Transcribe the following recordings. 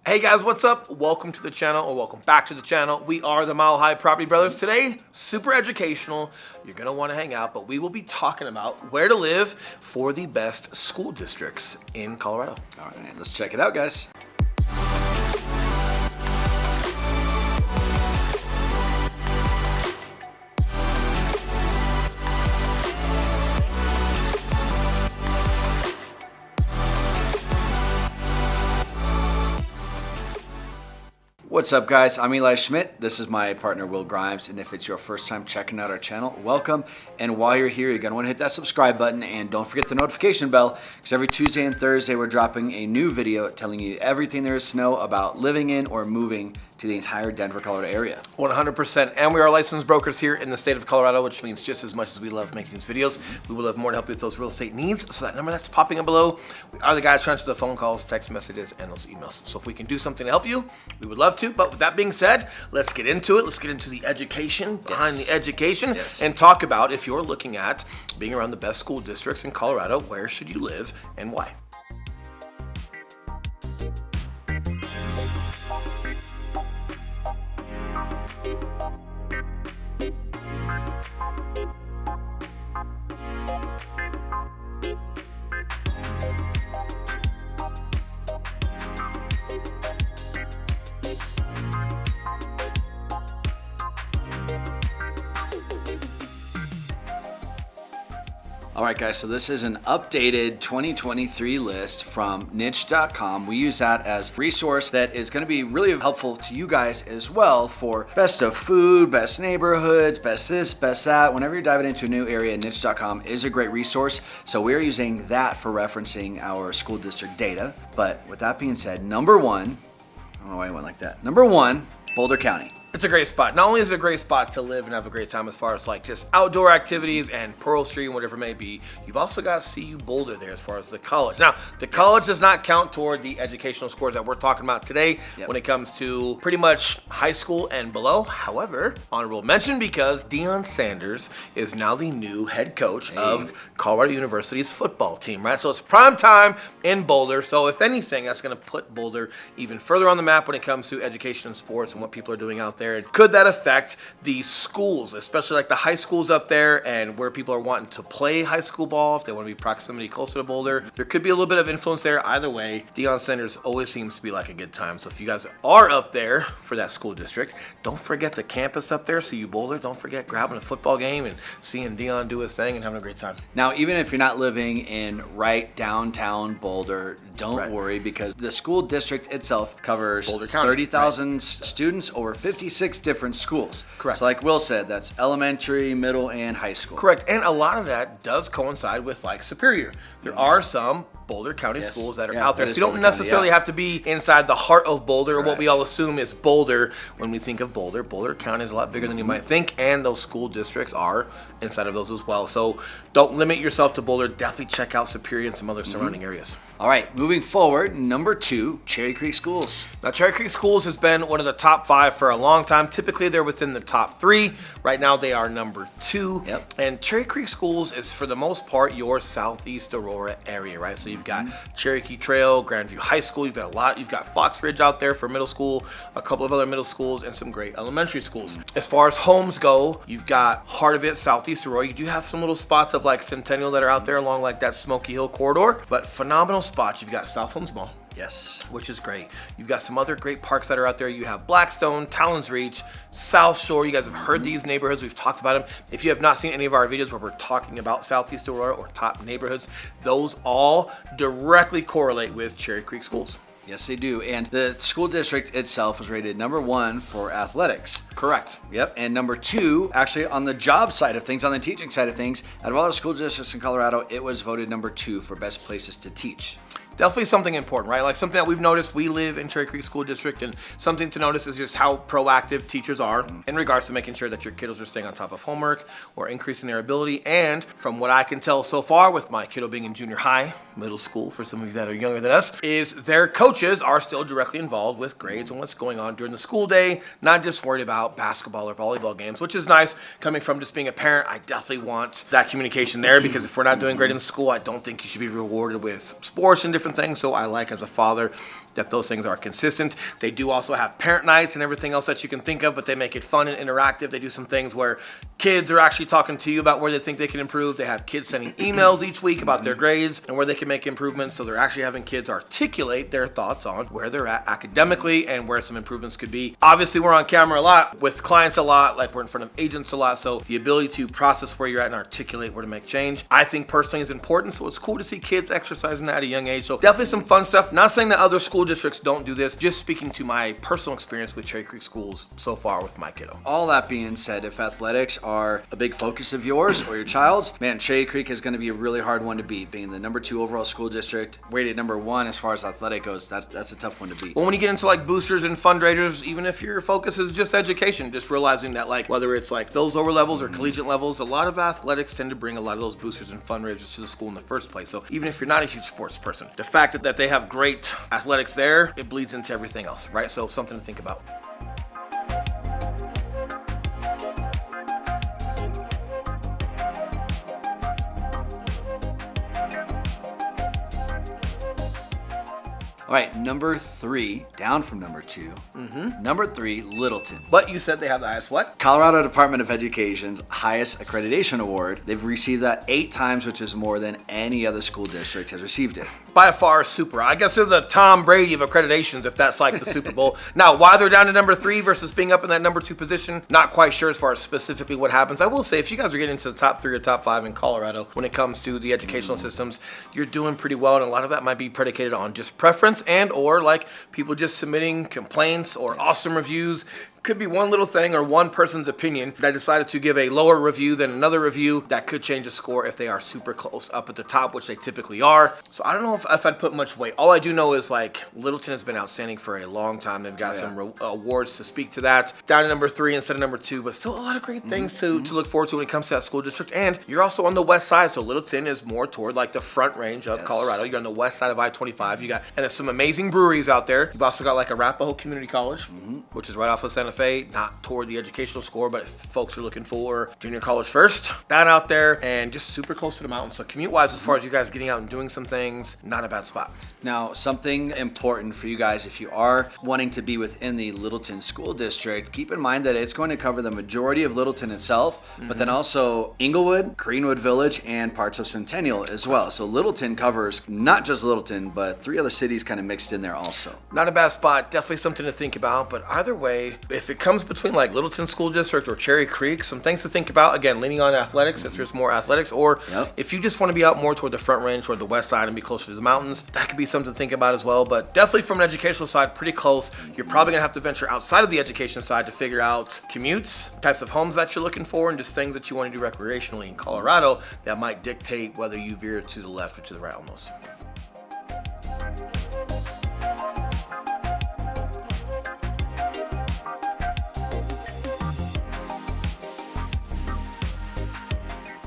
Hey guys, what's up? Welcome to the channel, or welcome back to the channel. We are the Mile High Property Brothers. Today, super educational. You're gonna wanna hang out, but we will be talking about where to live for the best school districts in Colorado. All right, let's check it out, guys. What's up, guys? I'm Eli Schmidt. This is my partner, Will Grimes. And if it's your first time checking out our channel, welcome. And while you're here, you're going to want to hit that subscribe button and don't forget the notification bell, because every Tuesday and Thursday, we're dropping a new video telling you everything there is to know about living in or moving to the entire Denver, Colorado area. 100%. And we are licensed brokers here in the state of Colorado, which means just as much as we love making these videos, we will have more to help you with those real estate needs. So that number that's popping up below, we are the guys trying to answer the phone calls, text messages, and those emails. So if we can do something to help you, we would love to. But with that being said, let's get into it. Let's get into the education, behind the education, and talk about if you're looking at being around the best school districts in Colorado, where should you live and why? All right, guys, so this is an updated 2023 list from niche.com. We use that as a resource that is going to be really helpful to you guys as well for best of food, best neighborhoods, best this, best that. Whenever you're diving into a new area, niche.com is a great resource. So we're using that for referencing our school district data. But with that being said, number one, I don't know why I went like that. Number one, Boulder County. It's a great spot. Not only is it a great spot to live and have a great time as far as like just outdoor activities and Pearl Street and whatever it may be, you've also got CU Boulder there as far as the college. Now, the college does not count toward the educational scores that we're talking about today when it comes to pretty much high school and below. However, honorable mention because Deion Sanders is now the new head coach of Colorado University's football team, right? So it's prime time in Boulder. So if anything, that's going to put Boulder even further on the map when it comes to education and sports and what people are doing out there. Could that affect the schools, especially like the high schools up there and where people are wanting to play high school ball, if they want to be proximity closer to Boulder? There could be a little bit of influence there. Either way, Deion Sanders always seems to be like a good time. So if you guys are up there for that school district, don't forget the campus up there, CU Boulder. Don't forget grabbing a football game and seeing Deion do his thing and having a great time. Now, even if you're not living in right downtown Boulder, don't worry, because the school district itself covers 30,000 students over 56 different schools. Correct. So like Will said, that's elementary, middle, and high school. Correct. And a lot of that does coincide with like Superior. There are some Boulder County schools that are out there. So you don't necessarily have to be inside the heart of Boulder, or what we all assume is Boulder when we think of Boulder. Boulder County is a lot bigger than you might think, and those school districts are inside of those as well. So don't limit yourself to Boulder. Definitely check out Superior and some other surrounding areas. All right, moving forward, number two, Cherry Creek Schools. Now, Cherry Creek Schools has been one of the top 5 for a long time. Typically, they're within the top 3. Right now, they are number 2. And Cherry Creek Schools is, for the most part, your Southeast Aurora area, right? So you've got Cherokee Trail, Grandview High School. You've got a lot. You've got Fox Ridge out there for middle school, a couple of other middle schools, and some great elementary schools. As far as homes go, you've got Heart of It, Southeast Aurora. You do have some little spots of like Centennial that are out there along like that Smoky Hill corridor, but phenomenal spots. You've got South Holmes Mall. Yes. Which is great. You've got some other great parks that are out there. You have Blackstone, Talons Reach, South Shore. You guys have heard these neighborhoods. We've talked about them. If you have not seen any of our videos where we're talking about Southeast Aurora or top neighborhoods, those all directly correlate with Cherry Creek Schools. Yes, they do. And the school district itself was rated number 1 for athletics. Correct. Yep. And number 2, actually on the job side of things, on the teaching side of things, out of all the school districts in Colorado, it was voted number 2 for best places to teach. Definitely something important, right? Like something that we've noticed. We live in Cherry Creek School District, and something to notice is just how proactive teachers are in regards to making sure that your kiddos are staying on top of homework or increasing their ability. And from what I can tell so far with my kiddo being in junior high, middle school, for some of you that are younger than us, is their coaches are still directly involved with grades and what's going on during the school day, not just worried about basketball or volleyball games, which is nice. Coming from just being a parent, I definitely want that communication there, because if we're not doing great in school, I don't think you should be rewarded with sports and different things. So I like, as a father, that those things are consistent. They do also have parent nights and everything else that you can think of, but they make it fun and interactive. They do some things where kids are actually talking to you about where they think they can improve. They have kids sending emails each week about their grades and where they can make improvements. So they're actually having kids articulate their thoughts on where they're at academically and where some improvements could be. Obviously, we're on camera a lot with clients a lot, like we're in front of agents a lot. So the ability to process where you're at and articulate where to make change, I think personally is important. So it's cool to see kids exercising that at a young age. So definitely some fun stuff. Not saying that other school districts don't do this, just speaking to my personal experience with Cherry Creek schools so far with my kiddo. All that being said, if athletics are a big focus of yours or your child's, man, Cherry Creek is going to be a really hard one to beat. Being the number 2 overall school district, rated number 1 as far as athletic goes, that's a tough one to beat. Well, when you get into like boosters and fundraisers, even if your focus is just education, just realizing that like whether it's like those lower levels or collegiate levels, a lot of athletics tend to bring a lot of those boosters and fundraisers to the school in the first place. So even if you're not a huge sports person, the fact that they have great athletics there, it bleeds into everything else, right? So something to think about. All right, number 3, down from number 2. Number 3, Littleton. But you said they have the highest what? Colorado Department of Education's highest accreditation award. They've received that 8 times, which is more than any other school district has received it. By far super. I guess they're the Tom Brady of accreditations, if that's like the Super Bowl. Now, why they're down to number 3 versus being up in that number 2 position, not quite sure as far as specifically what happens. I will say, if you guys are getting into the top 3 or top 5 in Colorado when it comes to the educational systems, you're doing pretty well, and a lot of that might be predicated on just preference and or like people just submitting complaints or awesome reviews. Could be one little thing or one person's opinion that decided to give a lower review than another review that could change the score if they are super close up at the top, which they typically are. So I don't know if I'd put much weight. All I do know is like Littleton has been outstanding for a long time. They've got some awards to speak to that. Down to number 3 instead of number 2, but still a lot of great things to look forward to when it comes to that school district. And you're also on the west side, so Littleton is more toward like the front range of Colorado. You're on the west side of I-25. You got, and there's some amazing breweries out there. You've also got like Arapahoe Community College, which is right off of Santa Fe, not toward the educational score, but if folks are looking for junior college first, that out there, and just super close to the mountains. So commute-wise, as far as you guys getting out and doing some things, not a bad spot. Now, something important for you guys, if you are wanting to be within the Littleton School District, keep in mind that it's going to cover the majority of Littleton itself, but then also Inglewood, Greenwood Village, and parts of Centennial as well. So Littleton covers not just Littleton, but 3 other cities kind of mixed in there also. Not a bad spot. Definitely something to think about, but either way, if it comes between like Littleton School District or Cherry Creek, some things to think about. Again, leaning on athletics if there's more athletics, or if you just want to be out more toward the front range, toward the west side and be closer to the mountains, that could be something to think about as well. But definitely from an educational side, pretty close. You're probably gonna have to venture outside of the education side to figure out commutes, types of homes that you're looking for, and just things that you want to do recreationally in Colorado that might dictate whether you veer to the left or to the right on those.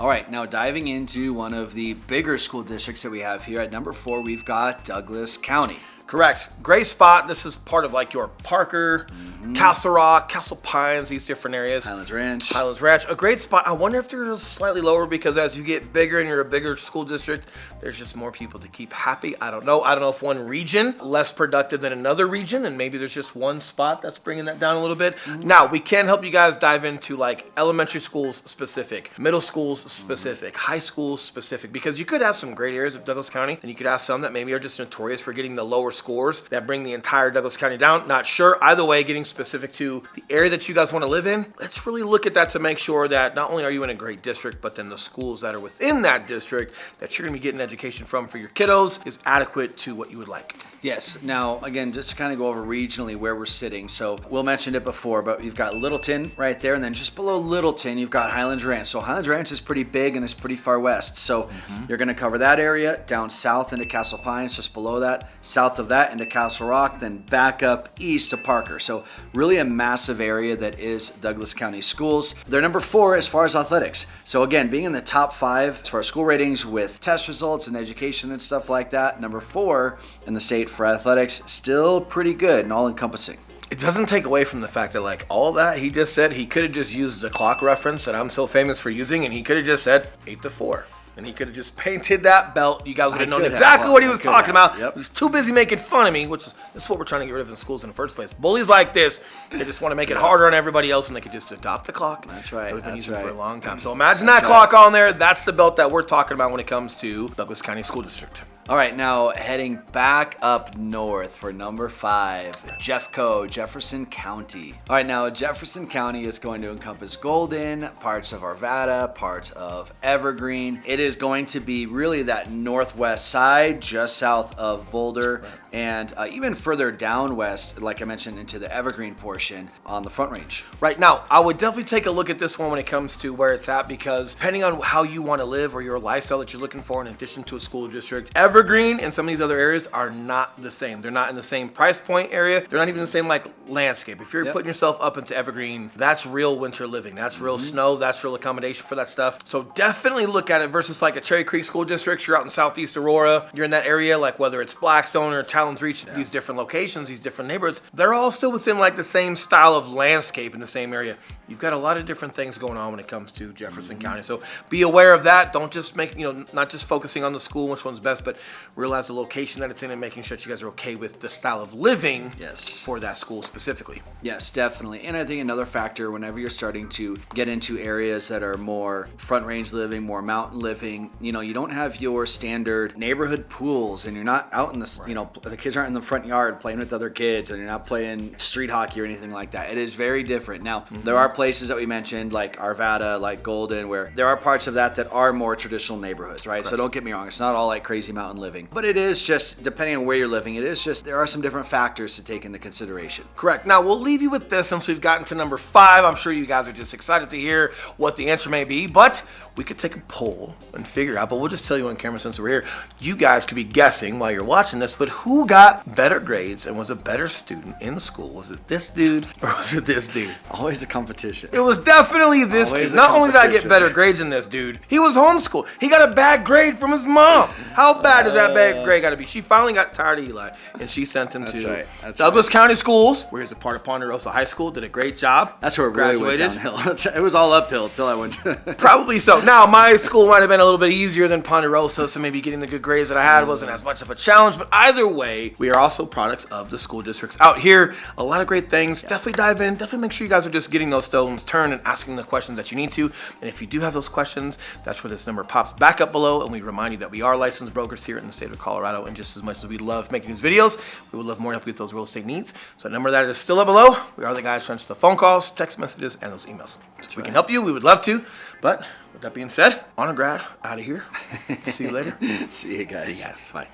All right, now diving into one of the bigger school districts that we have here at number 4, we've got Douglas County. Correct. Great spot. This is part of like your Parker, Castle Rock, Castle Pines, these different areas. Highlands Ranch. Highlands Ranch. A great spot. I wonder if they're slightly lower because as you get bigger and you're a bigger school district, there's just more people to keep happy. I don't know. I don't know if one region less productive than another region, and maybe there's just one spot that's bringing that down a little bit. Now, we can help you guys dive into like elementary schools specific, middle schools specific, high schools specific, because you could have some great areas of Douglas County, and you could have some that maybe are just notorious for getting the lower scores that bring the entire Douglas County down. Not sure. Either way, getting specific to the area that you guys want to live in, let's really look at that to make sure that not only are you in a great district, but then the schools that are within that district that you're going to be getting education from for your kiddos is adequate to what you would like. Yes. Now, again, just to kind of go over regionally where we're sitting. So Will mentioned it before, but you've got Littleton right there, and then just below Littleton, you've got Highlands Ranch. So Highlands Ranch is pretty big and it's pretty far west. So you're going to cover that area, down south into Castle Pines, just below that, south of that into Castle Rock, then back up east to Parker. So really a massive area that is Douglas County schools. They're number 4 as far as athletics. So again, being in the top 5 as far as school ratings with test results and education and stuff like that, number 4 in the state for athletics, still pretty good and all encompassing. It doesn't take away from the fact that like all that he just said, he could have just used the clock reference that I'm so famous for using, and he could have just said 8-4. and he could have just painted that belt. You guys would have known could have. exactly what he was I could talking have. about. Yep. He was too busy making fun of me, which is this is what we're trying to get rid of in schools in the first place. Bullies like this, they just want to make it harder on everybody else when they could just adopt the clock. That's right. That we've been That's using for a right. long time. So imagine that clock on there. That's the belt that we're talking about when it comes to Douglas County School District. All right, now heading back up north for number 5, Jefferson County. All right, now Jefferson County is going to encompass Golden, parts of Arvada, parts of Evergreen. It is going to be really that northwest side, just south of Boulder, and even further down west, like I mentioned, into the Evergreen portion on the Front Range. Right now, I would definitely take a look at this one when it comes to where it's at, because depending on how you want to live or your lifestyle that you're looking for in addition to a school district, Evergreen and some of these other areas are not the same. They're not in the same price point area. They're not even the same like landscape. If you're putting yourself up into Evergreen, that's real winter living. That's real snow. That's real accommodation for that stuff. So definitely look at it versus like a Cherry Creek School District. You're out in Southeast Aurora. You're in that area, like whether it's Blackstone or Talons Reach, these different locations, these different neighborhoods, they're all still within like the same style of landscape in the same area. You've got a lot of different things going on when it comes to Jefferson County. So be aware of that. Don't just make, not just focusing on the school, which one's best, but realize the location that it's in and making sure that you guys are okay with the style of living for that school specifically. Yes, definitely. And I think another factor whenever you're starting to get into areas that are more Front Range living, more mountain living, you don't have your standard neighborhood pools, and you're not out in the, the kids aren't in the front yard playing with other kids, and you're not playing street hockey or anything like that. It is very different. Now, there are places that we mentioned like Arvada, like Golden, where there are parts of that are more traditional neighborhoods, right? Correct. So don't get me wrong, it's not all like crazy mountain living, but it is just, depending on where you're living, it is just, there are some different factors to take into consideration. Correct. Now, we'll leave you with this since we've gotten to number 5. I'm sure you guys are just excited to hear what the answer may be, but we could take a poll and figure out, but we'll just tell you on camera since we're here. You guys could be guessing while you're watching this, but who got better grades and was a better student in school? Was it this dude or was it this dude? Always a competition. It was definitely this dude. Not only did I get better grades than this dude, he was homeschooled. He got a bad grade from his mom. How bad does that bad grade got to be? She finally got tired of Eli, and she sent him to Douglas County Schools, where he's a part of Ponderosa High School. Did a great job. That's where it really went downhill. It was all uphill until I went to... Probably so. Now, my school might have been a little bit easier than Ponderosa, so maybe getting the good grades that I had wasn't as much of a challenge, but either way, we are also products of the school districts out here. A lot of great things. Definitely dive in. Definitely make sure you guys are just getting those stones turned and asking the questions that you need to. And if you do have those questions, that's where this number pops back up below, and we remind you that we are licensed brokers here in the state of Colorado, and just as much as we love making these videos, we would love more to help you with those real estate needs. So the number that is still up below, we are the guys trying to the phone calls, text messages, and those emails. If we can help you, we would love to. But with that being said, honor grad, out of here. See you later. See you guys. Bye.